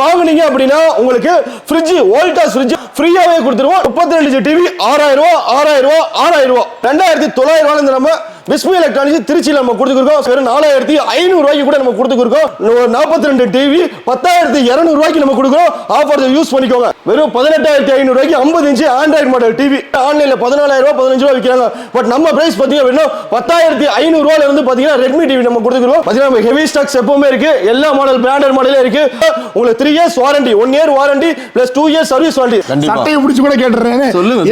வாங்குனீங்க அப்படின்னா உங்களுக்கு ஃப்ரிட்ஜ் வோல்டாஸ் ஃப்ரிட்ஜ் ஃப்ரீயாவே கொடுத்துருவோம். 32 இன்ச் டிவி 6000 ரூபாய் 6000 ரூபாய் 6000 ரூபாய் 2900 ரூபாயில நம்ம BISMI எலக்ட்ரானிக்ஸ் திருச்சியில நம்ம கொடுத்துருக்கோம். வெறும் 4500 ரூபாய்க்கு கூட நம்ம கொடுத்துருக்கோம். 42 டிவி 10200 ரூபாய்க்கு நம்ம கொடுக்குறோம். ஆஃபர் யூஸ் பண்ணிக்கோங்க. வெறும் 18500 ரூபாய்க்கு 50 இன்ச் ஆண்ட்ராய்டு மாடல் டிவி ஆன்லைன்ல 14000 ரூபாய் 15 ரூபாய் விற்கிறாங்க. பட் நம்ம பிரைஸ் பாத்தீங்கன்னா வெறும் 10500 ரூபாயில இருந்து பாத்தீங்கன்னா ரெட்மி டிவி நம்ம கொடுத்துருக்கோம். பாத்தீங்கன்னா ஹெவி ஸ்டாக்ஸ் எப்பவுமே இருக்கு. எல்லா மாடல் பிராண்டட் மாடலே இருக்கு. உங்களுக்கு 3 years warranty 1 year warranty plus 2 years service warranty. சட்டையை பிடிச்சு கூட கேட்டுறேன்.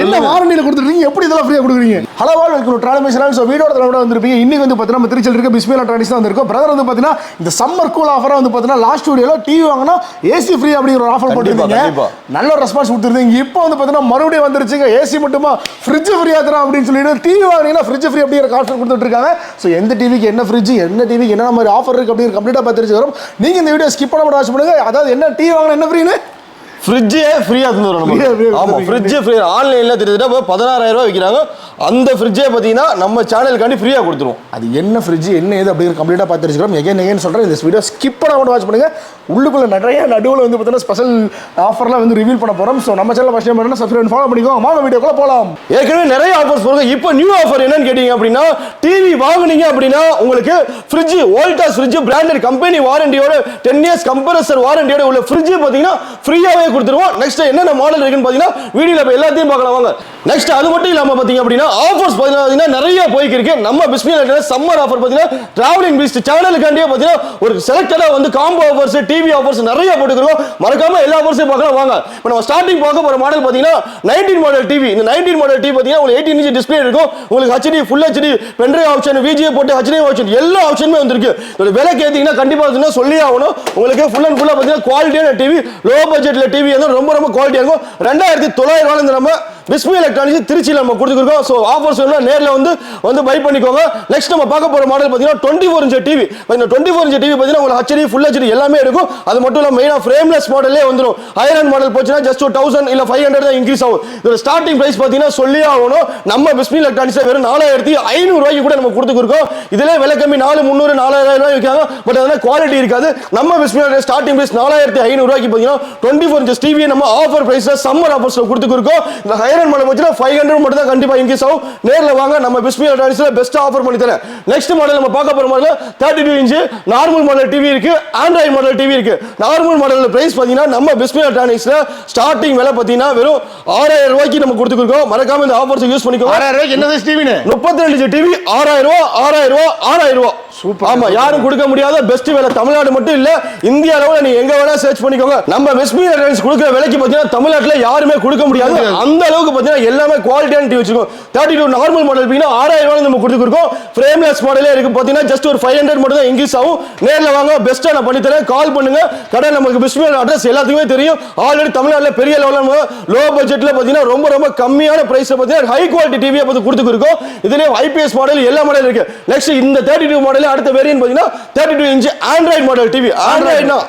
என்ன வாரண்டியில கொடுத்துறீங்க? எப்படி இதெல்லாம் ஃப்ரீயா கொடுக்குறீங்க? Hello welcome travel. சோ வீடியோட வந்திருப்பீங்க. இன்னைக்கு வந்து பாத்தீங்கன்னா நம்ம திருச்சியில் இருக்க BISMI எலக்ட்ரானிக்ஸ் தான் வந்திருக்கோம். பிரதர் வந்து பாத்தீங்கன்னா இந்த சம்மர் கூல் ஆஃபரா வந்து பாத்தீங்கன்னா லாஸ்ட் வீடியோல டிவி வாங்கினா ஏசி ஃப்ரீ அப்படிங்கிற ஒரு ஆஃபர் போட்டுருந்தீங்க. நல்ல ஒரு ரெஸ்பான்ஸ் கொடுத்துருந்தீங்க. இப்போ வந்து பாத்தீங்கன்னா மறுபடியும் வந்துருச்சுங்க. ஏசி மட்டுமா ஃப்ரிட்ஜ் ஃப்ரீயா தரேன் அப்படின்னு சொல்லிட்டு டிவி வாங்கினீங்கன்னா ஃப்ரிட்ஜ் ஃப்ரீ அப்படிங்கிற ஆஃபர் கொடுத்துட்டு இருக்காங்க. ஸோ எந்த டிவிக்கு என்ன ஃப்ரிட்ஜ் என்ன டிவிக்கு என்ன மாதிரி ஆஃபர் இருக்கு அப்படிங்கிற கம்ப்ளீட்டா பார்த்துட்டு வரும். நீங்க இந்த வீடியோ ஸ்கிப் பண்ணாம வாட்ச் பண்ணுங்க. அதாவது என்ன டிவி வாங்கினா என்ன ஃப்ரீன்னு ஃப்ரிட்ஜே ஃப்ரீயா தந்துறோம் நம்ம. ஆமா ஃப்ரிட்ஜ் ஃப்ரீ ஆன்லைன்ல தெரிஞ்சிட்டா 16000 ரூபாய் விக்கிறாங்க. அந்த ஃப்ரிட்ஜே பாத்தீங்கன்னா நம்ம சேனலுக்காண்டி ஃப்ரீயா கொடுத்துருவோம். அது என்ன ஃப்ரிட்ஜ் என்ன ஏது அப்படிங்கிற கம்ப்ளீட்டா பார்த்துருக்கோம். எகைன் சொல்றேன் இந்த வீடியோ ஸ்கிப் பண்ணாம வாட்ச் பண்ணுங்க. உள்ளுக்குள்ள நிறைய நடுவில் வந்து பார்த்தீங்கன்னா ஸ்பெஷல் ஆஃபர்லாம் வந்து ரிவீல் பண்ண போறோம். ஸோ நம்ம சேனல் ஃபர்ஸ்ட் டைம் பண்ணா சப்ஸ்கிரைப் ஃபாலோ பண்ணிக்கோங்க. வாங்க வீடியோக்குள்ள போலாம். ஏற்கனவே நிறைய ஆஃபர்ஸ் போறாங்க. இப்போ நியூ ஆஃபர் என்னன்னு கேட்டீங்க அப்படின்னா டிவி வாங்குனீங்க அப்படின்னா உங்களுக்கு fridge Voltas fridge branded company வாரண்டியோட 10 இயர்ஸ் கம்ப்ரசர் வாரண்டியோட உள்ள ஃப்ரிட்ஜ் பாத்தீங்கன்னா ஃப்ரீயாவே கொடுத்துருவோம். நெக்ஸ்ட் என்னென்ன மாடல் இருக்குன்னு பாத்தீங்கன்னா வீடியோல எல்லாத்தையும் பார்க்கலாம் வாங்க. நெக்ஸ்ட் அது மட்டும் இல்லாம பாத்தீங்க அப்படின்னா ஆஃபர்ஸ் பாத்தீங்கன்னா நிறைய போயிட்டு இருக்கு. நம்ம BISMI சம்மர் ஆஃபர் பாத்தீங்கன்னா டிராவலிங் பீஸ்ட் சேனலுக்காண்டியே பாத்தீங்கன்னா ஒரு செலக்டடா வந்து காம்போ ஆஃபர்ஸ் டிவி ஆஃபர்ஸ் நிறைய போட்டுக்கிறோம். மறக்காம எல்லா ஆஃபர்ஸையும் பார்க்கலாம் வாங்க. இப்போ நம்ம ஸ்டார்டிங் பார்க்க போற மாடல் பாத்தீங்கன்னா 19 மாடல் டிவி. இந்த 19 மாடல் டிவி பாத்தீங்கன்னா உங்களுக்கு 18 இன்ச் டிஸ்ப்ளே இருக்கும். உங்களுக்கு HD full HD pendrive option VGA போட்டு HD ஆப்ஷன் எல்லா ஆப்ஷனுமே வந்திருக்கு. இதோட விலை கேட்டீங்கன்னா கண்டிப்பா சொல்லி ஆகணும். உங்களுக்கு ஃபுல் அண்ட் ஃபுல்லா பாத்தீங்கன்னா குவாலிட்டியான டிவி லோ பட்ஜெட்ல டிவி வந்து ரொம்ப ரொம்ப குவாலிட்டியா இருக்கும். 2900 ரூபாயில நம்ம BISMI எலக்ட்ரானிக்ஸ் திருச்சியில நம்ம கொடுத்துருக்கோம். ஸோ ஆஃபர்ஸ் வேணும்னா நேரில் வந்து பை பண்ணிக்கோங்க. நெக்ஸ்ட் நம்ம பார்க்க போற மாடல் பார்த்தீங்கன்னா 24 இன்ச் டிவி. இந்த 24 இன்ச் டிவி பார்த்தீங்கன்னா உங்களுக்கு HD ஃபுல் HD எல்லாமே இருக்கும். அது மட்டும் இல்லாமல் மெயினாக ஃப்ரேம்லெஸ் மாடலே வந்துடும். ஹையர் அண்ட் மாடல் போச்சுன்னா ஜஸ்ட் 1000 இல்ல 500 தான் இன்க்ரீஸ் ஆகும். இதோட ஸ்டார்டிங் பிரைஸ் பார்த்தீங்கன்னா சொல்லி ஆகணும். நம்ம BISMI எலக்ட்ரானிக்ஸ் வெறும் 4500 ரூபாய்க்கு கூட நம்ம கொடுத்துருக்கோம். இதுல விலை கம்மி 4300 4000 ரூபாய் விற்காங்க. பட் அதனால குவாலிட்டி இருக்காது. நம்ம BISMI ஸ்டார்டிங் பிரைஸ் 4500 ரூபாய்க்கு பார்த்தீங்கன்னா 24 இன்ச் டிவி நம்ம ஆஃபர் பிரைஸ்ல சம்மர் ஆஃபர்ஸ்ல கொடுத்துருக்கோம். இந்த ஹையர் மாடல் போச்சுனா 500 மட்டும் தான் கண்டிப்பா இன்க்ரீஸ் ஆகும். நேர்ல வாங்க நம்ம BISMI எலக்ட்ரானிக்ஸ்ல பெஸ்ட் ஆஃபர் பண்ணி தரேன். நெக்ஸ்ட் மாடல் நம்ம பார்க்க போற model 32 inch normal model TV இருக்கு. ஆண்ட்ராய்டு மாடல் டிவி இருக்கு. நார்மல் மாடல் பிரைஸ் பாத்தீங்கன்னா நம்ம BISMI எலக்ட்ரானிக்ஸ்ல ஸ்டார்டிங் விலை பாத்தீங்கன்னா வெறும் 6000 ரூபாய்க்கு நம்ம கொடுத்துருக்கோம். மறக்காம இந்த ஆஃபர்ஸ் யூஸ் பண்ணிக்கோங்க. 6000 ரூபாய்க்கு என்ன சைஸ் டிவினே 32 இன்ச் டிவி 6000 ரூபாய் 6000 ரூபாய் 6000 ரூபாய். சூப்பர். ஆமா யாரும் கொடுக்க முடியாத பெஸ்ட் விலை. தமிழ்நாடு மட்டும் இல்ல இந்தியா அளவுல நீங்க எங்க வேணா சர்ச் பண்ணிக்கோங்க. நம்ம BISMI எலக்ட்ரானிக்ஸ் கொடுக்கிற விலைக்கு பாத்தீங்கன்னா தமிழ்நாட்டுல யாருமே கொடுக்க முடியாது. அந்த அளவுக்கு பாத்தீங்கன்னா எல்லாமே குவாலிட்டியான டிவி வச்சிருக்கோம். 32 நார்மல் மாடல் பாத்தீங்கன்னா 6000 ரூபாய் நம்ம கொடுத்துருக்கோம். ஃப்ரேம்லெஸ் மாடலே இருக்கு. பாத்தீங்கன்னா ஜஸ்ட் ஒரு 500 மட்டும் தான் இன்க்ரீஸ் ஆகும். நேர்ல வாங்க பெஸ்ட்டா நான் பண்ணி தரேன். கால் பண்ணுங்க. கடை நமக்கு BISMI அட்ரஸ் எல்லாத்துக்குமே தெரியும். ஆல்ரெடி தமிழ்நாட்டுல பெரிய லெவல்ல லோ பட்ஜெட்ல பாத்தீங்கன்னா ரொம்ப ரொம்ப கம்மியான பிரைஸ்ல பாத்தீங்கன்னா ஹை குவாலிட்டி டிவியை பத்தி கொடுத்துருக்கோம். இதுலயே IPS மாடல் எல்லா மாடல் இருக்கு. நெக்ஸ்ட் இந்த 32 மாடல் அடுத்த வேரியன்ட் பாத்தீங்கன்னா 32 இன்ச் ஆண்ட்ராய்டு மாடல் டிவி. ஆண்ட்ராய்டுனா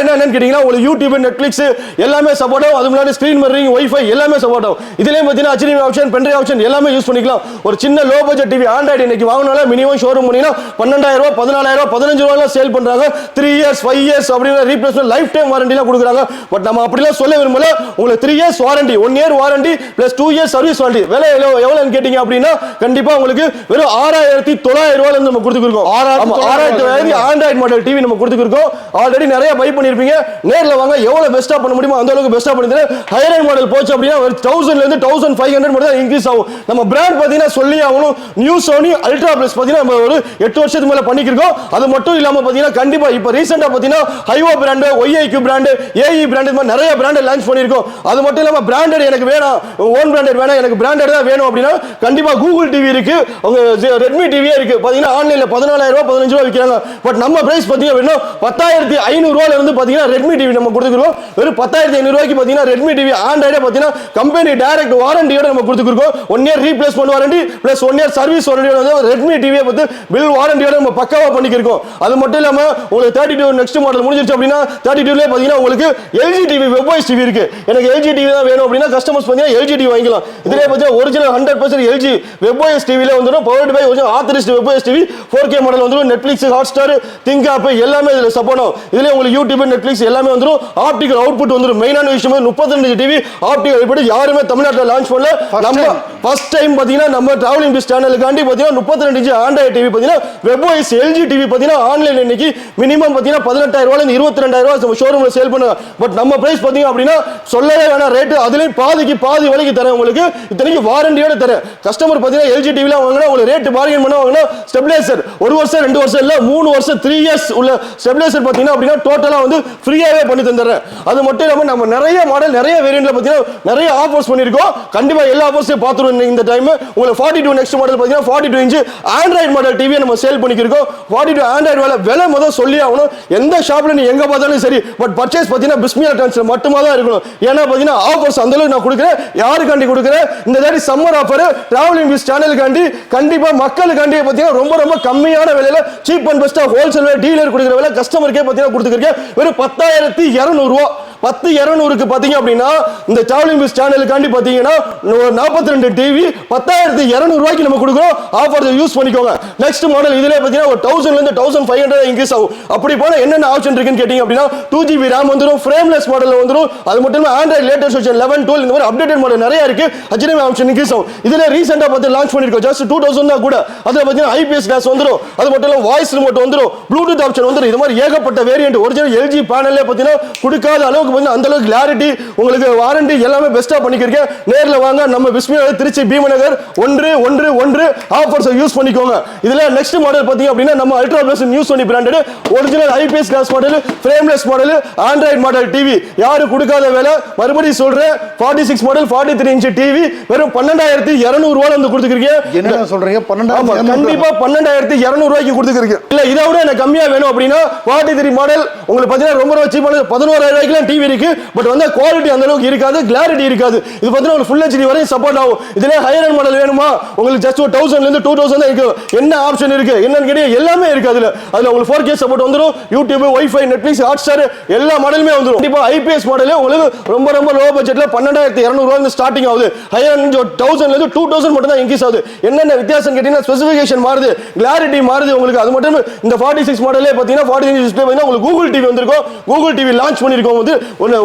என்னன்னு கேட்டீங்கன்னா உங்களுக்கு யூடியூப் நெட்ஃபிளிக்ஸ் எல்லாமே சப்போர்ட் ஆகும். அது முன்னாடி ஸ்கிரீன் மிரரிங் வைஃபை எல்லாமே சப்போர்ட் ஆகும். இதுலயே பாத்தீங்கன்னா HD ஆப்ஷன் பென்ட்ரைவ் ஆப்ஷன் எல்லாமே யூஸ் பண்ணிக்கலாம். ஒரு சின்ன லோ பட்ஜெட் டிவி ஆண்ட்ராய்டு இன்னைக்கு வாங்கினால மினிமம் ஷோரூம் போனீங்கன்னா 12000 ரூபாய் 14000 ரூபாய் 15 ரூபாய்ல சேல் பண்றாங்க. 3 இயர்ஸ் 5 இயர்ஸ் அப்படிங்கிற ரீப்ளேஸ்மெண்ட் லைஃப் டைம் வாரண்டிலாம் கொடுக்குறாங்க. பட் நம்ம அப்படிலாம் சொல்ல விரும்பல. உங்களுக்கு 3 years warranty 1 year warranty plus 2 years service warranty. விலை எவ்வளவுன்னு கேட்டீங்க அப்படின்னா கண்டிப்பா உங்களுக்கு வெறும் 6900 ரூபாயில இருந்து நம்ம கொடுத்துருக்கோம். 6900 ஆண்ட்ராய்டு மாடல் டிவி நம்ம கொடுத்துருக்கோம். ஆல்ரெடி நிறைய பை பண்ணிருப்பீங்க. நேர்ல வாங்க எவ்வளவு பெஸ்டா பண்ண முடியுமோ அந்த அளவுக்கு பெஸ்டா பண்ணி தரேன். ஹையர் அண்ட் மாடல் போச்சு அப்படின்னா 1000 ல இருந்து 1500 மட்டும் தான் இன்க்ரீஸ் ஆகும். நம்ம பிராண்ட் பாத்தீங்கன்னா சொல்லி ஆகணும். நியூ சோனி அல்ட்ரா பிளஸ் பாத்தீங்கன்னா நம்ம ஒரு 8 வருஷத்துக்கு மேல பண்ணிக்கிறோம். அது மட்டும் இல்லாம பாத்தீங்கன்னா கண்டிப்பா இப்ப ரீசெண்டா பாத்தீங்கன்னா HAIWA brand YIQ brand AE brand மாதிரி நிறைய பிராண்ட் லான்ச் பண்ணிருக்கோம். அது மட்டும் இல்லாம பிராண்டட் எனக்கு வேணும் ஓன் பிராண்டட் வேணும் எனக்கு பிராண்டட் தான் வேணும் அப்படின்னா கண்டிப்பா கூகுள் டிவி இருக்கு. உங்க ரெட்மி டிவியே இருக்கு. பாத்தீங்கன்னா ஆன்லைன்ல 14000 ரூபாய் 15 ரூபாய் விக்கிறாங்க. பட் நம்ம பிரைஸ் பாத்தீங்கன்னா வெறும் 10500 ரூபாயில இருந்து பாத்தீங்கன்னா ரெட்மி டிவி நம்ம கொடுத்துருக்கோம். வெறும் 10500 ரூபாய்க்கு பாத்தீங்கன்னா ரெட்மி டிவி ஆண்ட்ராய்டு பாத்தீங்கன்னா கம்பெனி டைரக்ட் வாரண்டியோட நம்ம கொடுத்துருக்கோம். 1 year replacement warranty plus 1 year service வாரண்டியோட ரெட்மி டிவியை பத்தி பில் வாரண்டியோட நம்ம பக்காவா பண்ணிக்கிறோம். அது மட்டும் இல்லாம உங்களுக்கு 32 நெக்ஸ்ட் மாடல் முடிஞ்சிருச்சு அப்படின்னா 32ல பாத்தீங்கன்னா உங்களுக்கு LG டிவி வெப்வாய்ஸ் டிவி இருக்கு. எனக்கு LG டிவி தான் வேணும் அப்படின்னா கஸ்டமர்ஸ் பாத்தீங்கன்னா LG டிவி வாங்கிக்கலாம். இதுலயே பாத்தீங்கன்னா ஒரிஜினல் 100% LG வெப்வாய்ஸ் டிவில வந்துரும். Powered by authorised webOS TV 4K model வந்துரும். நெட்ஃபிளிக்ஸ் ஹாட்ஸ்டார் திங்க் ஆப் எல்லாமே இதுல சப்போர்ட் ஆகும். இதுல உங்களுக்கு உங்களுக்கு யூடியூப் நெட்ஃபிளிக்ஸ் எல்லாமே வந்துரும் ஆப்டிகல் அவுட்புட் வந்துரும் மெயினான விஷயம் 32 டிவி ஆப்டிகல் அவுட்புட் யாருமே தமிழ்நாட்டுல லான்ச் பண்ணல நம்ம ஃபர்ஸ்ட் டைம் பாத்தீங்கன்னா நம்ம டிராவலிங் பிஸ் சேனலுக்காண்டி பாத்தீங்கன்னா 32 இன்ச் ஆண்ட்ராய்டு டிவி பாத்தீங்கன்னா வெப்ஓஎஸ் எல்ஜி டிவி பாத்தீங்கன்னா ஆன்லைன் இன்னைக்கு மினிமம் பாத்தீங்கன்னா 18000 ரூபாயில இருந்து 22000 ரூபாய் நம்ம ஷோரூம்ல சேல் பண்ணுங்க பட் நம்ம பிரைஸ் பாத்தீங்க அப்படினா சொல்லவே வேணாம் ரேட் அதுலயும் பாதி விலைக்கு தரேன் உங்களுக்கு இத்தனைக்கு வாரண்டியோட தரேன் கஸ்டமர் பாத்தீங்கன்னா எல்ஜி டிவில வாங்குனா உங்களுக்கு ரேட் பார்கெயின் பண்ண வாங்குனா ஸ்டெபிலைசர் 1 வருஷம் 2 வருஷம் இல்ல 3 வருஷம் 3 இயர்ஸ் உள்ள ஸ்டெபிலைசர் பாத்தீங்கன்னா அப்படினா டோட்டலா வந்து ஃப்ரீயாவே பண்ணி தந்துறேன் அது மட்டும் இல்லாம நம்ம நிறைய மாடல் நிறைய வேரியன்ட்ல பாத்தீங்கன்னா நிறைய ஆஃபர்ஸ் பண்ணிருக்கோம் கண்டிப்பா எல்லா ஆஃபர்ஸையும் பாத்துறோம் இந்த டைம் உங்களுக்கு 42 நெக்ஸ்ட் மாடல் பாத்தீங்கன்னா 42 இன்ச் ஆண்ட்ராய்டு மாடல் டிவி நம்ம சேல் பண்ணிக்கிறோம் 42 ஆண்ட்ராய்டு விலை முதல்ல சொல்லி ஆகணும் எந்த ஷாப்ல நீ எங்க பார்த்தாலும் சரி பட் பர்ச்சேஸ் பாத்தீங்கன்னா பிஸ்மி எலக்ட்ரானிக்ஸ்ல மட்டுமா தான் இருக்கணும் ஏன்னா பாத்தீங்கன்னா ஆஃபர்ஸ் அந்த அளவுக்கு நான் கொடுக்கிறேன் யாருக்காண்டி கொடுக்கிறேன் இந்த தாடி சம்மர் ஆஃபர் டிராவலிங் பிஸ் சேனலுக்காண்டி கண்டிப்பா மக்களுக்காண்டி பாத்தீங்கன்னா ரொம்ப கம்மியான விலையில சீப் அண்ட் பெஸ்டா ஹோல்சேல் டீலர் கொடுக்கிற விலை கஸ்டமருக்கே பாத்தீங்கன்னா கொடுத்துருக்கேன் வெறும் 10200 ரூபாய் 10200க்கு பாத்தீங்க அப்படின்னா இந்த டிராவலிங் பிஸ் சேனலுக்காண்டி பாத்தீங்கன்னா 42 டிவி 10200 ரூபாய்க்கு நம்ம கொடுக்குறோம் ஆஃபர் யூஸ் பண்ணிக்கோங்க நெக்ஸ்ட் மாடல் இதுல பாத்தீங்கன்னா 1000 ல இருந்து 1500 இன்க்ரீஸ் ஆகும் அப்படி போனா என்னென்ன ஆப்ஷன் இருக்குன்னு கேட்டிங்க அப்படின்னா 2GB RAM வந்துரும் ஃப்ரேம்லெஸ் மாடல்ல வந்துரும் அது மட்டும் இல்ல ஆண்ட்ராய்டு லேட்டஸ்ட் வெர்ஷன் 11 12 இந்த மாதிரி அப்டேட்டட் மாடல் நிறைய இருக்கு HDMI ஆப்ஷன் இன்க்ரீஸ் ஆகும் இதுல ரீசன்ட்டா பார்த்து லான்ச் பண்ணிருக்கோம் ஜஸ்ட் 2000 தான் கூட அதுல பாத்தீங்கன்னா IPS கிளாஸ் வந்துரும் அது மட்டும் இல்ல வாய்ஸ் ரிமோட் வந்துரும் ப்ளூடூத் ஆப்ஷன் வந்துரும் இது மாதிரி ஏகப்பட்ட வேரியன்ட் ஒரிஜினல் LG பேனல்ல பாத்தீங்கன்னா கொடுக்காத அளவுக்கு அந்த அளவுக்கு கிளாரிட்டி உங்களுக்கு வாரண்டி எல்லாமே பெஸ்டா பண்ணிக்கிறேன் நேர்ல வாங்க நம்ம பிஸ்மி திருச்சி பீமநகர் 111 ஆஃபர்ஸ் யூஸ் பண்ணிக்கோங்க இதுல நெக்ஸ்ட் மாடல் பாத்தீங்க அப்படின்னா நம்ம ultra plus new Sony branded original IPS glass model frameless model android model TV யாரு கொடுக்காத வேலை மறுபடியும் சொல்றேன் 46 மாடல் 43 இன்ச் டிவி வெறும் 12200 ரூபாயில வந்து கொடுத்துக்கிறீங்க என்ன சொல்றீங்க 12000 கண்டிப்பா 12200 ரூபாய்க்கு கொடுத்துக்கிறீங்க இல்ல இதை விட எனக்கு கம்மியா வேணும் அப்படின்னா 43 மாடல் உங்களுக்கு பாத்தீங்கன்னா ரொம்ப சீப்பான 11000 ரூபாய்க்கு டிவி இருக்கு பட் வந்து குவாலிட்டி அந்த அளவுக்கு இருக்காது கிளாரிட்டி இருக்காது இது பாத்தீங்கன்னா உங்களுக்கு ஃபுல் HD வரையும் சப்போர்ட் ஆகும் இதுல ஹையர் எண்ட் மாடல் வேணுமா உங்களுக்கு ஜஸ்ட் 1000 ல இருந்து 2000 தான் இருக்கு என்ன ஆப்ஷன் இருக்கு என்னன்னு கேட்டீங்க எல்லாமே இருக்கு அதுல உங்களுக்கு 4K சப்போர்ட் வந்துரும் யூடியூப் வைஃபை நெட்ஃபிளிக்ஸ் ஹாட்ஸ்டார் எல்லா மாடலுமே வந்துரும் கண்டிப்பா IPS மாடலே உங்களுக்கு ரொம்ப லோ பட்ஜெட்ல 12200 ரூபாய் இருந்து ஸ்டார்டிங் ஆகுது ஹையர் எண்ட் 1000 ல இருந்து 2000 மட்டும் தான் இன்க்ரீஸ் ஆகுது என்னென்ன வித்தியாசம் கேட்டீங்கன்னா ஸ்பெசிஃபிகேஷன் மாறுது கிளாரிட்டி மாறுது உங்களுக்கு அது மட்டும் இந்த 46 மாடலே பாத்தீங்கன்னா 40 இன்ச் டிஸ்ப்ளே பாத்தீங்கன்னா உங்களுக்கு Google TV வந்திருக்கும் Google TV லான்ச் பண்ணிருக்கோம் வந்து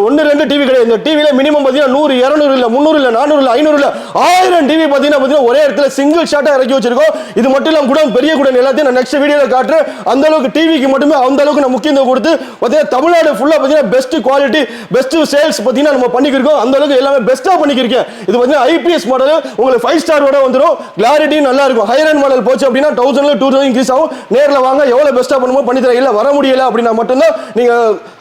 1-2 டிவி கிடையாது இந்த டிவில மினிமம் பாத்தீங்கன்னா 100 200 இல்ல 300 இல்ல 400 இல்ல 500 இல்ல 1000 டிவி பாத்தீங்கன்னா ஒரே இடத்துல சிங்கிள் ஷாட்டா இறக்கி வச்சிருக்கோம் இது மட்டும் இல்லாம கூட பெரிய கூட எல்லாத்தையும் நான் நெக்ஸ்ட் வீடியோல காட்டுறேன் அந்த அளவுக்கு டிவிக்கு மட்டுமே அந்த அளவுக்கு நான் முக்கியத்துவம் கொடுத்து பாத்தீங்கன்னா தமிழ்நாடு ஃபுல்லா பாத்தீங்கன்னா பெஸ்ட் குவாலிட்டி பெஸ்ட் சேல்ஸ் பாத்தீங்கன்னா நம்ம பண்ணிக்கிறோம் அந்த அளவுக்கு எல்லாமே பெஸ்டா பண்ணிக்கிறேன் இது பாத்தீங்கன்னா IPS மாடல் உங்களுக்கு 5 ஸ்டார் ஓட வந்துரும் கிளாரிட்டி நல்லா இருக்கும் ஹையர் எண்ட் மாடல் போச்சு அப்படின்னா 1000 ல 2000 இன்க்ரீஸ் ஆகும் நேர்ல வாங்க எவ்வளவு பெஸ்டா பண்ணுமோ பண்ணி தரேன் இல்ல வர முடியல அப்படினா மட்டும் தான் நீங்க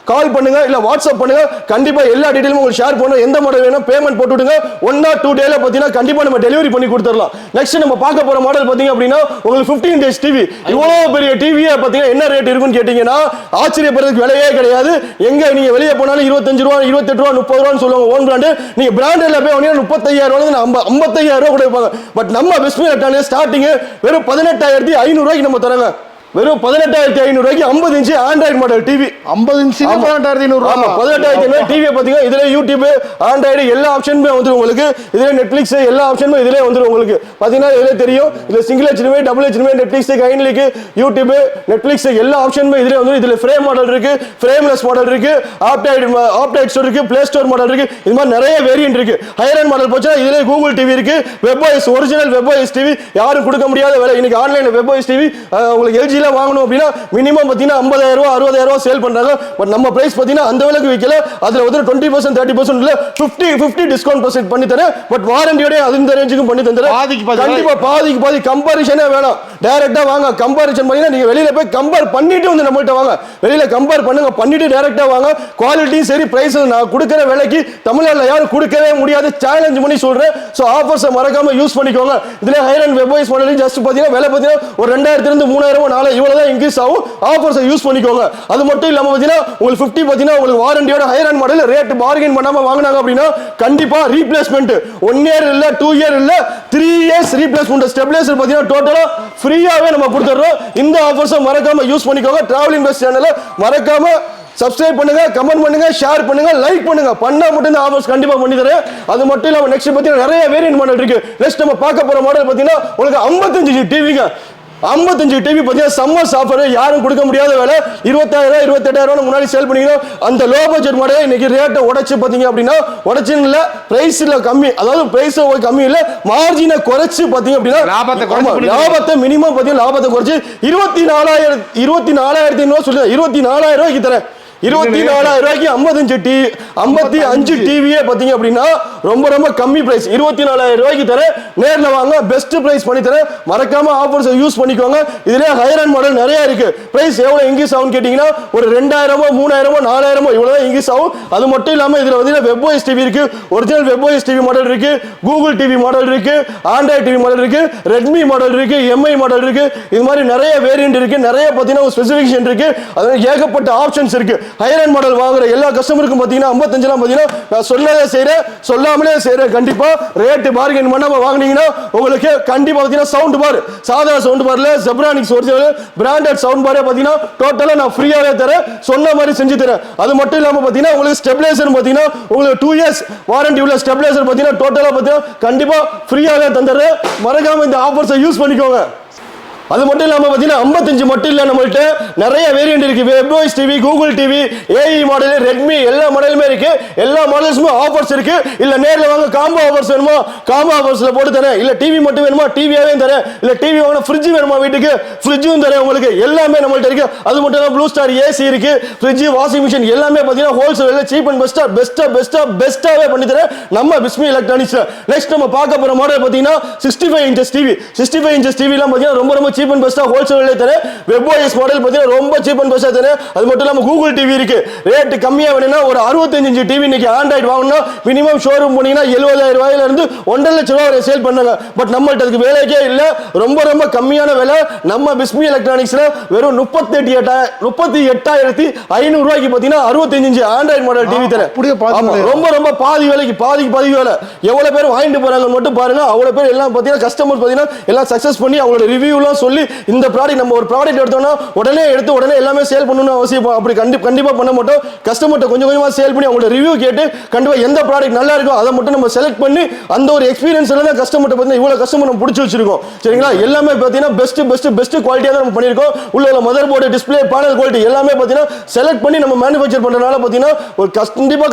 கால் பண்ணுங்க இல்ல வாட்ஸ்அப் பண்ணுங்க கண்டிப்பா எல்லா டீடைலும் உங்களுக்கு ஷேர் பண்ணுங்க எந்த மாடல் வேணும் பேமெண்ட் போட்டு விடுங்க 1 or 2 டேல பாத்தீங்கன்னா கண்டிப்பா நம்ம டெலிவரி பண்ணி கொடுத்துறலாம் நெக்ஸ்ட் நம்ம பார்க்க போற மாடல் பாத்தீங்க அப்படின்னா உங்களுக்கு 15 டேஸ் டிவி இவ்வளவு பெரிய டிவியே பாத்தீங்கன்னா என்ன ரேட் இருக்குன்னு கேட்டீங்கன்னா ஆச்சரியப்படுறதுக்கு விலையே கிடையாது எங்க நீங்க வெளிய போனாலும் 25 ரூபாய் 28 ரூபாய் 30 ரூபாய்னு சொல்லுவாங்க ஓன் பிராண்ட் நீங்க பிராண்டட்ல போய் வாங்கினா 35000 ரூபாய்ல 55000 ரூபாய் கூட வைப்பாங்க பட் நம்ம பிஸ்மி எலக்ட்ரானிக்ஸ் ஸ்டார்டிங் வெறும் 18500 ரூபாய்க்கு நம்ம தராங்க வெறும் 18500 ரூபாய்க்கு 50 inch Android model TV 50 inch 18500 ரூபாய் 18500 டிவி பாத்தீங்க இதுல யூடியூப் ஆண்ட்ராய்டு எல்லா ஆப்ஷனுமே வந்துரும் உங்களுக்கு இதுல நெட்ஃபிளிக்ஸ் எல்லா ஆப்ஷனுமே இதுல வந்துரும் உங்களுக்கு பாத்தீங்கன்னா இதுல தெரியும் இதுல single HDMI double HDMI Netflix கைண்ட்லிக் யூடியூப் நெட்ஃபிளிக்ஸ் எல்லா ஆப்ஷனுமே இதுல வந்துரும் இதுல ஃப்ரேம் மாடல் இருக்கு ஃப்ரேம்லெஸ் மாடல் இருக்கு ஆப்டைட் ஸ்டோர் இருக்கு ப்ளே ஸ்டோர் மாடல் இருக்கு இது மாதிரி நிறைய வேரியன்ட் இருக்கு ஹையர் எண்ட் மாடல் போச்சா இதுல Google TV இருக்கு வெப்ஓஎஸ் ஒரிஜினல் வெப்ஓஎஸ் டிவி யாரும் கொடுக்க முடியாத விலை இன்னைக்கு ஆன்லைன்ல வெப்ஓஎஸ் டிவி உங்களுக்கு LG வாங்கணும் அப்படினா மினிமம் பாத்தீங்கன்னா 50000 ரூபாய் 60000 ரூபாய் சேல் பண்றாங்க பட் நம்ம பிரைஸ் பாத்தீங்கன்னா அந்த விலைக்கு விக்கல அதுல வந்து 20% 30% இல்ல 50 டிஸ்கவுண்ட் பர்சன்ட் பண்ணி தரேன் பட் வாரண்டியோட அந்த ரேஞ்சுக்கு பண்ணி தந்தறேன் கண்டிப்பா பாதிக்கு பாதி கம்பேரிஷனே வேணாம் டைரக்டா வாங்க கம்பேரிஷன் பண்ணீங்க நீங்க வெளியில போய் கம்பேர் பண்ணிட்டு வந்து நம்மள்ட்ட வாங்க வெளியில கம்பேர் பண்ணுங்க பண்ணிட்டு டைரக்டா வாங்க குவாலிட்டி சரி பிரைஸ் நான் கொடுக்கிற விலைக்கு தமிழ்நாட்டுல யாரும் கொடுக்கவே முடியாது சேலஞ்ச் பண்ணி சொல்றேன் சோ ஆஃபர்ஸ் மறக்காம யூஸ் பண்ணிக்கோங்க இதுல higher end webOS model just பாத்தீங்கன்னா விலை பாத்தீங்கன்னா ஒரு 2000 இருந்து 3000 4 இவ்வளவுதான் இன்க்ரீஸ் ஆகும் ஆஃபர்ஸ் யூஸ் பண்ணிக்கோங்க அது மட்டும் இல்லாம பாத்தீங்கன்னா உங்களுக்கு 50 பாத்தீங்கன்னா உங்களுக்கு வாரண்டியோட higher end model rate bargain பண்ணாம வாங்குனாங்க அப்படினா கண்டிப்பா ரீப்ளேஸ்மென்ட் 1 இயர் இல்ல 2 இயர் இல்ல 3 இயர்ஸ் ரீப்ளேஸ்மென்ட் ஸ்டெபிலைசர் பாத்தீங்கன்னா டோட்டலா ஃப்ரீயாவே நம்ம கொடுத்துறோம் இந்த ஆஃபர்ஸ் மறக்காம யூஸ் பண்ணிக்கோங்க டிராவலிங் பஸ் சேனலை மறக்காம சப்ஸ்கிரைப் பண்ணுங்க கமெண்ட் பண்ணுங்க ஷேர் பண்ணுங்க லைக் பண்ணுங்க பண்ணா மட்டும் இந்த ஆஃபர்ஸ் கண்டிப்பா பண்ணி தரேன் அது மட்டும் இல்லாம நெக்ஸ்ட் பாத்தீங்கன்னா நிறைய வேரியன்ட் மாடல் இருக்கு நெக்ஸ்ட் நம்ம பார்க்க போற மாடல் பாத்தீங்கன்னா உங்களுக்கு 55 டிவிங்க 55 டிவி பார்த்தீங்கன்னா சம்மர் ஆஃபர் யாரும் கொடுக்க முடியாத விலை 20000 28000 முன்னாடி சேல் பண்ணிக்கணும். அந்த லோ பட்ஜெட் மாடல் இன்னைக்கு ரேட்டை உடைச்சு பார்த்தீங்க அப்படின்னா உடைச்சுன்னு இல்லை பிரைஸ்ல கம்மி, அதாவது பிரைஸ் கம்மி இல்லை மார்ஜினை குறைச்சு பார்த்தீங்க அப்படின்னா லாபத்தை மினிமம் பார்த்தீங்கன்னா லாபத்தை குறைச்சு 24500 சொல்லி 24000 ரூபாய்க்கு தரேன். 24000 ரூபாய்க்கு 55 டிவியே பாத்தீங்க அப்படின்னா ரொம்ப ரொம்ப கம்மி பிரைஸ் 24000 ரூபாய்க்கு தரேன். நேர்ல வாங்க பெஸ்ட் பிரைஸ் பண்ணி தரேன். மறக்காம ஆஃபர்ஸ் யூஸ் பண்ணிக்கோங்க. இதுல ஹையர் அண்ட் மாடல் நிறைய இருக்கு. பிரைஸ் எவ்வளவு இன்க்ரீஸ் ஆகும் கேட்டீங்கன்னா ஒரு 2000 3000 4000 இவ்வளவு இன்க்ரீஸ் ஆகும். அது மட்டும் இல்லாம இதுல வந்து வெப் ஓஎஸ் டிவி இருக்கு, original web OS TV model இருக்கு, கூகுள் டிவி மாடல் இருக்கு, ஆண்ட்ராய்டு டிவி மாடல் இருக்கு, ரெட்மி மாடல் இருக்கு, எம்ஐ மாடல் இருக்கு. இது மாதிரி நிறைய வேரியன்ட் இருக்கு, நிறைய பாத்தீங்கன்னா ஸ்பெசிஃபிகேஷன் இருக்கு. அதனால ஏகப்பட்ட ஆப்ஷன்ஸ் இருக்கு. ஹையர் அண்ட் மாடல் வாங்குற எல்லா கஸ்டமருக்கும் பாத்தீங்கன்னா 55 பாத்தீங்கன்னா நான் சொன்னதே செய்றேன், சொல்லாமலே செய்றேன். கண்டிப்பா ரேட் பார்கெயின் பண்ணாம வாங்குனீங்கன்னா உங்களுக்கு கண்டிப்பா பாத்தீங்கன்னா சவுண்ட் பார், சாதா சவுண்ட் பார்ல ஜெப்ரானிக்ஸ் ஒரிஜினல் பிராண்டட் சவுண்ட் பாரே பாத்தீங்கன்னா டோட்டலா நான் ஃப்ரீயாவே தரேன், சொன்ன மாதிரி செஞ்சு தரேன். அது மட்டும் இல்லாம பாத்தீங்கன்னா உங்களுக்கு ஸ்டெபிலைசர் பாத்தீங்கன்னா உங்களுக்கு 2 இயர்ஸ் வாரண்டி உள்ள ஸ்டெபிலைசர் பாத்தீங்கன்னா டோட்டலா பாத்தீங்கன்னா கண்டிப்பா ஃப்ரீயாவே தந்துறேன். மறக்காம இந்த ஆஃபர்ஸை யூஸ் பண்ணிக்கோங்க. அது மட்டும் இல்லாம பாத்தீங்கன்னா 55 மட்டும் இல்ல, நம்மள்ட்ட நிறைய வேரியன்ட் இருக்கு. Web OS TV, Google TV, AI model, Redmi எல்லா மாடலுமே இருக்கு. எல்லா மாடல்ஸுமே ஆஃபர்ஸ் இருக்கு. இல்ல நேர்ல வாங்க காம்போ ஆஃபர்ஸ் வேணுமா காம்போ ஆஃபர்ஸ்ல போட்டு தரேன். இல்ல டிவி மட்டும் வேணுமா டிவியாவே தரேன். இல்ல டிவி வாங்கினா ஃப்ரிட்ஜ் வேணுமா வீட்டுக்கு ஃப்ரிட்ஜும் தரேன். உங்களுக்கு எல்லாமே நம்மள்ட்ட இருக்கு. அது மட்டும் இல்லாம ப்ளூ ஸ்டார் ஏசி இருக்கு, ஃப்ரிட்ஜ் வாஷிங் மிஷின் எல்லாமே பாத்தீங்கன்னா ஹோல்சேல்ல சீப் அண்ட் பெஸ்ட்டாவே பண்ணி தரேன் நம்ம பிஸ்மி எலக்ட்ரானிக்ஸ்ல. நெக்ஸ்ட் நம்ம பார்க்க போற மாடல் பாத்தீங்கன்னா 65 இன்ச்சஸ் டிவி. 65 இன்ச்சஸ் டிவி எல்லாம் பாத்தீங்கன்னா ரொம்ப சீப் அண்ட் பெஸ்டா ஹோல்சேல்ல தரேன். வெப் ஓஎஸ் மாடல் பாத்தீங்கன்னா ரொம்ப சீப் அண்ட் பெஸ்டா தரேன். அது மட்டும் இல்லாம கூகுள் டிவி இருக்கு. ரேட் கம்மியா வேணும்னா ஒரு 65 இன்ச் டிவி இன்னைக்கு ஆண்ட்ராய்டு வாங்கணும்னா மினிமம் ஷோரூம் போனீங்கன்னா 70000 ரூபாயில இருந்து 1.5 லட்சம் ரூபாய் வரை சேல் பண்ணாங்க. பட் நம்மள்ட்ட அதுக்கு வேலைக்கே இல்ல, ரொம்ப கம்மியான விலை. நம்ம பிஸ்மி எலக்ட்ரானிக்ஸ்ல வெறும் 38500 ரூபாய்க்கு பாத்தீங்கன்னா 65 இன்ச் ஆண்ட்ராய்டு மாடல் டிவி தரேன். ரொம்ப பாதி விலைக்கு பாதி வேலை. எவ்வளவு பேர் வாங்கிட்டு போறாங்க மட்டும் பாருங்க. அவ்வளவு பேர் எல்லாம் பாத்தீங்கன்னா கஸ்டமர் பாத்தீங்கன்னா எல்லாம் சக்சஸ் பண்ணி அவங்களோட ரிவ்யூ எல்லாம் சொல்லி இந்த ப்ராடக்ட் நம்ம ஒரு ப்ராடக்ட் எடுத்தோம்னா உடனே எல்லாமே சேல் பண்ணணும்னு அவசியம் அப்படி கண்டிப்பா பண்ண மாட்டோம். கஸ்டமர்ட்ட கொஞ்சமா சேல் பண்ணி அவங்களோட ரிவ்யூ கேட்டு கண்டிப்பா எந்த ப்ராடக்ட் நல்லா இருக்கோ அதை மட்டும் நம்ம செலக்ட் பண்ணி அந்த ஒரு எக்ஸ்பீரியன்ஸ்ல தான் கஸ்டமர்ட்ட பார்த்தீங்கன்னா இவ்வளவு கஸ்டமர் நம்ம பிடிச்சி வச்சிருக்கோம். சரிங்களா? எல்லாமே பார்த்தீங்கன்னா பெஸ்ட் குவாலிட்டியா தான் நம்ம பண்ணிருக்கோம். உள்ள mother board, display, panel quality எல்லாமே பார்த்தீங்கன்னா செலக்ட் பண்ணி நம்ம மேனுஃபேக்சர் பண்றதுனால பார்த்தீங்கன்னா ஒரு கண்டிப்பா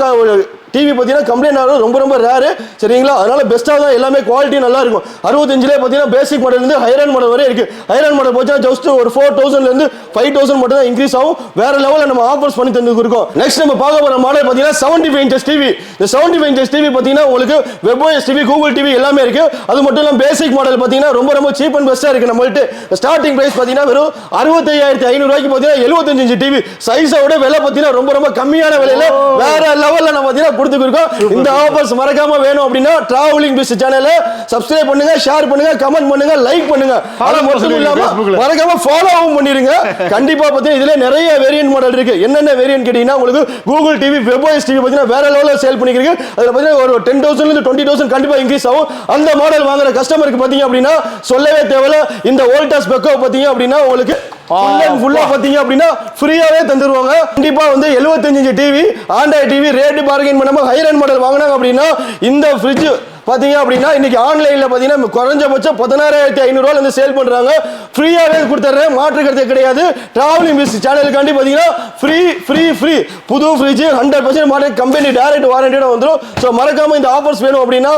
டிவி பார்த்தீங்கன்னா கம்ப்ளைண்ட் ஆகிறது ரொம்ப ரேரு. சரிங்களா? அதனால பெஸ்ட்டாக தான் எல்லாமே குவாலிட்டி நல்லா இருக்கும். 65லே பார்த்தீங்கன்னா பேசிக் மாடல் இருந்து ஹையர் அண்ட் மாடல் வரை இருக்கு. ஹையர் அண்ட் மாடல் பார்த்தீங்கன்னா ஜஸ்ட் ஒரு 4000 இருந்து 5000 மட்டும் தான் இன்க்ரீஸ் ஆகும். வேற லெவலில் நம்ம ஆஃபர்ஸ் பண்ணி தந்து இருக்கோம். நெக்ஸ்ட் நம்ம பார்க்க போற மாடல் பார்த்தீங்கன்னா 75 இன்ச்சஸ் டிவி. இந்த 75 இன்ச்சஸ் டிவி பார்த்தீங்கன்னா உங்களுக்கு web OS TV, Google TV எல்லாமே இருக்கு. அது மட்டும் இல்லாம பேசிக் மாடல் பார்த்தீங்கன்னா ரொம்ப சீப் அண்ட் பெஸ்ட்டாக இருக்கு. நம்மள்ட்ட ஸ்டார்டிங் பிரைஸ் பார்த்தீங்கன்னா வெறும் 65500 ரூபாய்க்கு பார்த்தீங்கன்னா 75 இன்ச் டிவி சைஸோட விலை பார்த்தீங்கன்னா ரொம்ப கம்மியான விலையில வேற லெவலில் நம்ம பார்த்தீங்கன்னா கொடுத்துருக்கோம். இந்த ஆஃபர்ஸ் மறக்காம வேணும் அப்படின்னா டிராவலிங் பிஸ் சேனலை சப்ஸ்கிரைப் பண்ணுங்க, ஷேர் பண்ணுங்க, கமெண்ட் பண்ணுங்க, லைக் பண்ணுங்க. அது மட்டும் இல்லாம மறக்காம ஃபாலோவும் பண்ணிருங்க. கண்டிப்பா பார்த்தீங்கன்னா இதுல நிறைய வேரியன்ட் மாடல் இருக்கு. என்னென்ன வேரியன்ட் கேட்டீங்கன்னா உங்களுக்கு Google TV, web OS TV பார்த்தீங்கன்னா வேற லெவலில் சேல் பண்ணிக்கிறீங்க. அதுல பார்த்தீங்கன்னா ஒரு 10,000 இருந்து 20,000 கண்டிப்பா இன்க்ரீஸ் ஆகும். அந்த மாடல் வாங்குற கஸ்டமருக்கு பார்த்தீங்க அப்படின்னா சொல்லவே தேவையில்ல. இந்த வோல்டாஸ் பெக்கோ பார்த்தீங்க அப்படின்னா உங்களுக்கு ஃபுல்லா பாத்தீங்க அப்படின்னா ஃப்ரீயாவே தந்துருவாங்க. கண்டிப்பா வந்து 75 inch TV, Android TV rate bargain பண்ணாம ஹையர் அண்ட் மாடல் வாங்கினாங்க அப்படின்னா இந்த ஃப்ரிட்ஜ் பாத்தீங்க அப்படின்னா இன்னைக்கு ஆன்லைன்ல பாத்தீங்கன்னா குறைஞ்சபட்சம் 16500 ரூபாயில இருந்து சேல் பண்றாங்க. ஃப்ரீயாவே கொடுத்துறேன், மாற்று கருத்து கிடையாது. டிராவலிங் பிஸ் சேனலுக்காண்டி பாத்தீங்கன்னா ஃப்ரீ புது ஃப்ரிட்ஜ் 100% மாடல் கம்பெனி டைரக்ட் வாரண்டியோட வந்துரும். சோ மறக்காம இந்த ஆஃபர்ஸ் வேணும் அப்படின்னா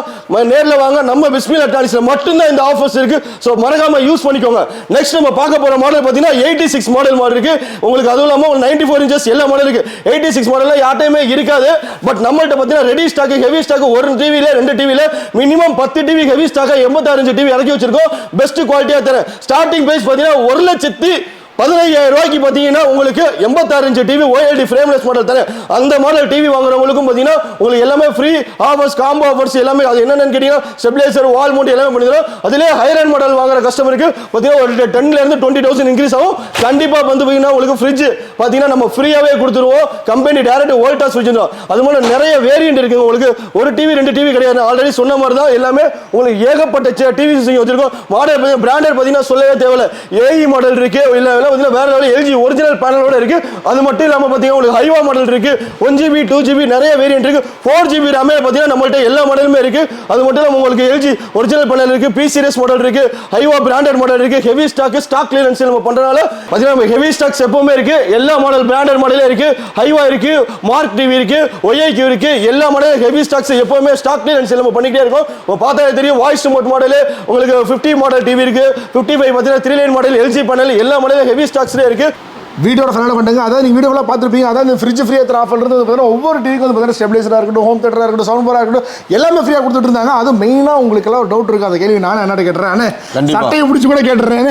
நேர்ல வாங்க. நம்ம பிஸ்மி எலக்ட்ரானிக்ஸ்ல மட்டும் தான் இந்த ஆஃபர்ஸ் இருக்கு. சோ மறக்காம யூஸ் பண்ணிக்கோங்க. நெக்ஸ்ட் நம்ம பார்க்க போற மாடல் பாத்தீங்கன்னா 86 மாடல் இருக்கு. உங்களுக்கு அதுவும் இல்லாம 94 இன்ச்சஸ் எல்லா மாடல் இருக்கு. 86 மாடல்ல யார்ட்டையுமே இருக்காது. பட் நம்மள்ட்ட பாத்தீங்கன்னா ரெடி ஸ்டாக், ஹெவி ஸ்டாக் ஒரு டிவில 2 டிவில minimum 10 TV heavy stock 86 inch TV இறக்கி வச்சிருக்கோம். பெஸ்ட் குவாலிட்டியா தரேன். ஸ்டார்டிங் பிரைஸ் பாத்தீங்கன்னா 1,15,000 ரூபாய்க்கு பாத்தீங்கன்னா உங்களுக்கு 86 inch TV OLED frameless model தரேன். அந்த மாடல் டிவி வாங்குறவங்களுக்கும் பாத்தீங்கன்னா உங்களுக்கு எல்லாமே ஃப்ரீ ஆஃபர்ஸ், காம்போ ஆஃபர்ஸ் எல்லாமே. அது என்னன்னு கேட்டீங்கன்னா ஸ்டெபிலைசர், வால் மவுண்ட் எல்லாமே பண்ணிடுறோம். அதிலே ஹையர் அண்ட் மாடல் வாங்குற கஸ்டமருக்கு பாத்தீங்கன்னா ஒரு 10,000 இருந்து 20,000 இன்க்ரீஸ் ஆகும். கண்டிப்பா வந்து பாத்தீங்கன்னா உங்களுக்கு ஃப்ரிட்ஜ் பாத்தீங்கன்னா நம்ம ஃப்ரீயாவே கொடுத்துருவோம். கம்பெனி டைரக்ட் வோல்டாஸ் ஃப்ரிட்ஜ் தான். அது மாதிரி நிறைய வேரியன்ட் இருக்கு. உங்களுக்கு ஒரு டிவி 2 டிவி கிடையாது. ஆல்ரெடி சொன்ன மாதிரி தான் எல்லாமே உங்களுக்கு ஏகப்பட்ட டிவி வச்சிருக்கோம். மாடல் பிராண்டட் பாத்தீங்கன்னா சொல்லவே தேவையில்ல. ஏஇ மாடல் இருக்கு, இல்ல இதெல்லாம் வந்து வேற லெவல் LG ஒரிஜினல் பேனலோட இருக்கு. அது மட்டும் இல்லாம பாத்தீங்கன்னா உங்களுக்கு HAIWA மாடல் இருக்கு, 1GB 2GB நிறைய வேரியன்ட் இருக்கு, 4GB RAM பாத்தீங்கன்னா நம்மள்ட்ட எல்லா மாடலுமே இருக்கு. அது மட்டும் இல்லாம உங்களுக்கு LG ஒரிஜினல் பேனல் இருக்கு, P series மாடல் இருக்கு, HAIWA பிராண்டட் மாடல் இருக்கு, ஹெவி ஸ்டாக் கிளியரன்ஸ் நம்ம பண்றனால பாத்தீங்கன்னா நம்ம ஹெவி ஸ்டாக்ஸ் எப்பவுமே இருக்கு. எல்லா மாடல் பிராண்டட் மாடலே இருக்கு, HAIWA இருக்கு, மார்க் டிவி இருக்கு, OIQ இருக்கு, எல்லா மாடலும் ஹெவி ஸ்டாக்ஸ் எப்பவுமே ஸ்டாக் கிளியரன்ஸ் நம்ம பண்ணிக்கிட்டே இருக்கோம். பார்த்தா தெரியும் வாய்ஸ் ரிமோட் மாடல் உங்களுக்கு 50 மாடல் டிவி இருக்கு, 55 பாத்தீங்கன்னா 3 லைன் மாடல் LG பேனல் எல்லா மாடலும் ஹெவி ஸ்டாக்ஸ்ல இருக்கு. வீடியோட ஃபைனல் பண்ணுங்க. அதாவது நீங்க வீடியோல பார்த்துருப்பீங்க. அதாவது இந்த ஃப்ரிட்ஜ் ஃப்ரீயா தர ஆஃபர் இருந்து பார்த்தீங்கன்னா ஒவ்வொரு டிவிக்கு வந்து பார்த்தீங்கன்னா ஸ்டெபிலைசரா இருக்கட்டும், ஹோம் தியேட்டரா இருக்கட்டும், சவுண்ட் பாரா இருக்கட்டும் எல்லாமே ஃப்ரீயா கொடுத்துட்டு இருந்தாங்க. அது மெயினா உங்களுக்கு எல்லாம் ஒரு டவுட் இருக்கு. அந்த கேள்வி நான் என்ன கேட்றேன், சட்டையை பிடிச்சி கூட கேட்டுறேன்,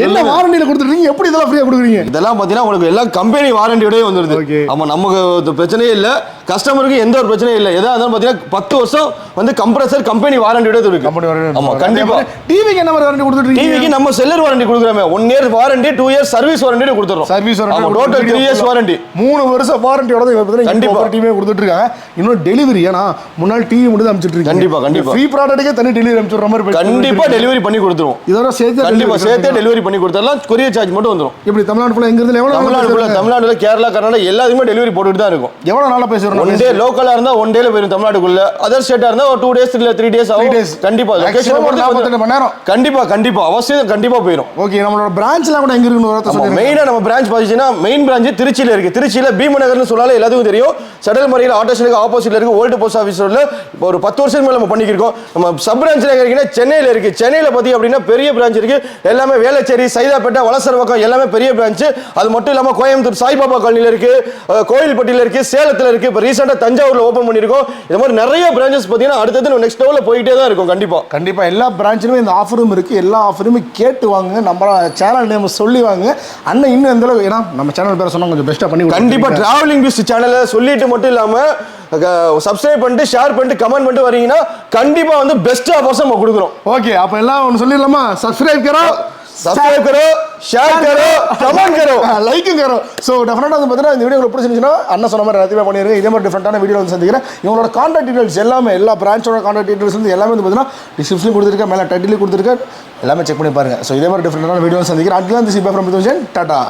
என்ன வாரண்டியில கொடுத்துருக்கீங்க, எப்படி இதெல்லாம் ஃப்ரீயா கொடுக்குறீங்க? இதெல்லாம் பாத்தீங்கன்னா உங்களுக்கு எல்லாம் கம்பெனி வாரண்டியோடய வந்துருது. ஆமா, நமக்கு பிரச்சனையே இல்ல, கஸ்டமருக்கு எந்த ஒரு பிரச்சனையும் இல்ல. எதா இருந்தாலும் பாத்தீங்கன்னா 10 வருஷம் வந்து கம்ப்ரஸர் கம்பெனி வாரண்டியோட இருக்கு. ஆமா கண்டிப்பா. டிவிக்கு என்ன வாரண்டி கொடுத்துட்டு? டிவிக்கு நம்ம செல்லர் வாரண்டி கொடுக்குறோமே, 1 year warranty, 2 year service warranty கொடுத்துறோம். Service warranty total 3 years warranty, 3 வருஷம் வாரண்டியோட கண்டிப்பா டிவி கொடுத்துட்டு இருக்காங்க. இன்னும் டெலிவரி ஏனா முன்னாள் டிவி மட்டும் அனுப்பிச்சிட்டு இருக்காங்க. கண்டிப்பா கண்டிப்பா ஃப்ரீ ப்ராடக்ட்டுக்கே தனி டெலிவரி அனுப்பிச்சுற மாதிரி கண்டிப்பா டெலிவரி பண்ணி கொடுத்துருவோம். இதோட சேர்த்து கண்டிப்பா சேர்த்து டெலிவரி பண்ணி கொடுத்தறலாம். கொரியர் சார்ஜ் மட்டும் வந்துரும். இப்படி தமிழ்நாடு ஃபுல்லா எங்க இருந்து எவ்வளவு? தமிழ்நாடுல கேரளா, கர்நாடகா எல்லாத்துக்குமே டெலிவரி போட்டுட்டு தான் இருக்கும். எவ்வளவு நாளா பேசுறோம்? 1 டே லோக்கலா இருந்தா 1 டேல போயிடும் தமிழ்நாடுக்குள்ள. அதர் ஸ்டேட்டா இருந்தா ஒரு 2 டேஸ் இல்ல 3 டேஸ் ஆகும். கண்டிப்பா லொகேஷன் போட்டு 48 மணி நேரம் கண்டிப்பா கண்டிப்பா அவசியம் கண்டிப்பா போயிடும். ஓகே, நம்மளோட பிரான்ச்லாம் கூட எங்க இருக்குன்னு வரத சொல்லுங்க. மெயினா நம்ம பிரான்ச் பாத்தீங்கன்னா மெயின் பிரான்ச் திருச்சியில இருக்கு. திருச்சியில பீமநகர்னு சொன்னாலே எல்லாத்துக்கும் தெரியும். செடல் மறியல ஆட்டோ ஸ்டாண்டுக்கு ஆப்போசிட்ல இருக்கு. ஓல்ட் போஸ்ட் ஆபீஸ் ரோட்ல இப்போ ஒரு 10 வருஷம் மேல நம்ம பண்ணிக்கிருக்கோம். நம்ம சப் பிரான்ச்ல எங்க இருக்குன்னா சென்னையில இருக்கு. சென்னையில பாத்தீங்க அப்படின்னா பெரிய பிரான்ச் இருக்கு. எல்லாமே வேளச்சேரி, சைதாப்பேட்டை, வலசரவாக்கம் எல்லாமே பெரிய பிரான்ச். அது மட்டும் இல்லாம கோயம்புத்தூர் சாய்பாபா காலனில இருக்கு, கோயில்பட்டியில இருக்கு, சேலத்துல இருக்கு. இப்போ ரீசெண்டா தஞ்சாவூர்ல ஓபன் பண்ணிருக்கோம். இந்த மாதிரி நிறைய பிரான்ச்சஸ் பாத்தீங்கன்னா அடுத்தது நெக்ஸ்ட் லெவல்ல போயிட்டே தான் இருக்கும். கண்டிப்பா கண்டிப்பா எல்லா பிரான்ச்லயுமே இந்த ஆஃபரும் இருக்கு. எல்லா ஆஃபருமே கேட்டு வாங்க. நம்ம சேனல் நேம் சொல்லி வாங்க. அண்ணன் இன்னும் எந்த அளவுக்கு ஏன்னா நம்ம சேனல் பேர் சொன்னா கொஞ்சம் பெஸ்டா பண்ணி கண்டிப்பா டிராவலிங் பிஸ் சேனலை சொல்லிட்டு மட்டும் இல்லாம சப்ஸ்கிரைப் பண்ணிட்டு ஷேர் பண்ணிட்டு கமெண்ட் பண்ணிட்டு வரீங்கன்னா கண்டிப்பா வந்து பெஸ்ட் ஆஃபர்ஸ் நம்ம கொடுக்குறோம். ஓகே, அப்ப எல்லாம் ஒன்னு சொல்லிடலாமா? सब्सक्राइब करो, शेयर करो, कमेंट करो, लाइक करो. सो डेफिनेटली வந்து பார்த்தா இந்த வீடியோ உங்களுக்கு பிடிச்சிருந்துச்சுனா அண்ணா சொன்ன மாதிரி எல்லாத்தையும் பண்ணிருங்க. இதே மாதிரி டிஃபரண்டான வீடியோ வந்து சந்திக்கிறேன். இவங்களோட கான்டாக்ட் டீடைல்ஸ் எல்லாமே எல்லா பிரான்ச்சோட கான்டாக்ட் டீடைல்ஸ் வந்து எல்லாமே வந்து பார்த்தா டிஸ்கிரிப்ஷன்ல கொடுத்திருக்கேன், மேல டைட்டில் கொடுத்திருக்கேன். எல்லாமே செக் பண்ணி பாருங்க. சோ இதே மாதிரி டிஃபரண்டான வீடியோ வந்து சந்திக்கிறேன். அட்லான் தி சி பை ஃப்ரம் டாடா.